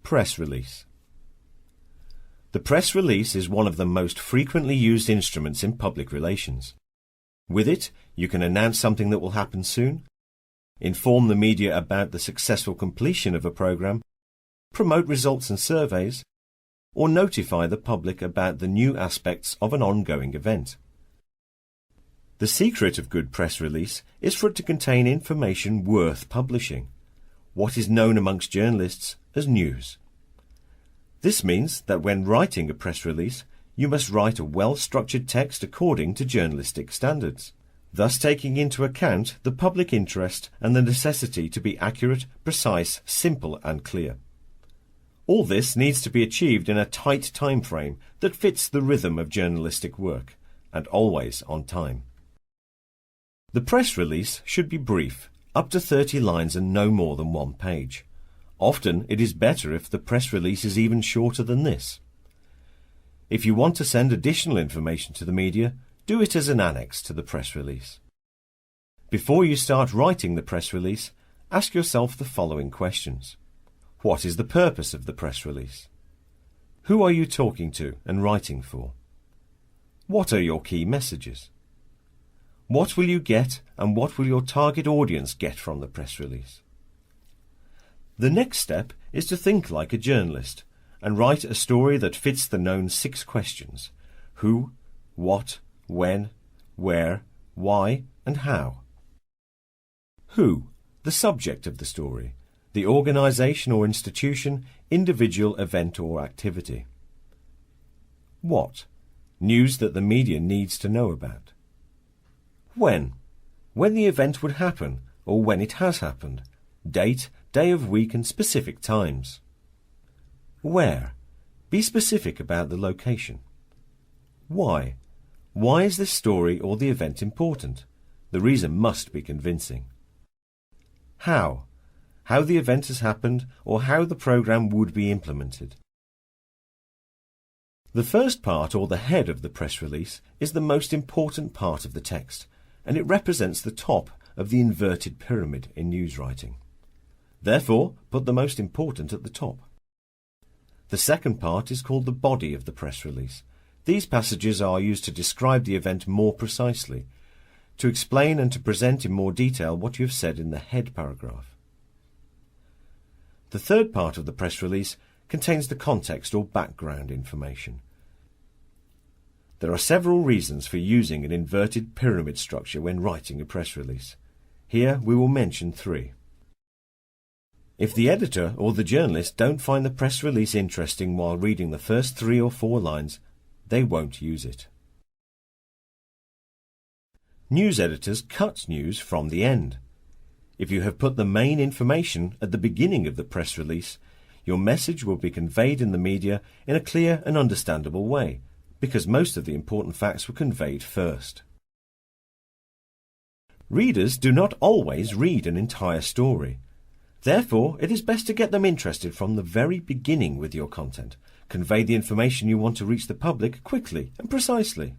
Press release. The press release is one of the most frequently used instruments in public relations. With it, you can announce something that will happen soon, inform the media about the successful completion of a program, promote results and surveys, or notify the public about the new aspects of an ongoing event. The secret of good press release is for it to contain information worth publishing, what is known amongst journalists as news. This means that when writing a press release, you must write a well-structured text according to journalistic standards, thus taking into account the public interest and the necessity to be accurate, precise, simple and clear. All this needs to be achieved in a tight time frame that fits the rhythm of journalistic work, and always on time. The press release should be brief, up to 30 lines and no more than 1 page. Often it is better if the press release is even shorter than this. If you want to send additional information to the media, do it as an annex to the press release. Before you start writing the press release, ask yourself the following questions. What is the purpose of the press release? Who are you talking to and writing for? What are your key messages? What will you get and what will your target audience get from the press release? The next step is to think like a journalist and write a story that fits the known 6 questions: who, what, when, where, why and how. Who, the subject of the story, the organisation or institution, individual, event or activity. What, news that the media needs to know about. When the event would happen or when it has happened, date, day of week and specific times. Where, be specific about the location. Why is this story or the event important? The reason must be convincing. How the event has happened or how the programme would be implemented. The first part or the head of the press release is the most important part of the text, and it represents the top of the inverted pyramid in news writing. Therefore, put the most important at the top. The second part is called the body of the press release. These passages are used to describe the event more precisely, to explain and to present in more detail what you have said in the head paragraph. The third part of the press release contains the context or background information. There are several reasons for using an inverted pyramid structure when writing a press release. Here we will mention 3. If the editor or the journalist don't find the press release interesting while reading the first 3 or 4 lines, they won't use it. News editors cut news from the end. If you have put the main information at the beginning of the press release, your message will be conveyed in the media in a clear and understandable way, because most of the important facts were conveyed first. Readers do not always read an entire story. Therefore, it is best to get them interested from the very beginning with your content. Convey the information you want to reach the public quickly and precisely.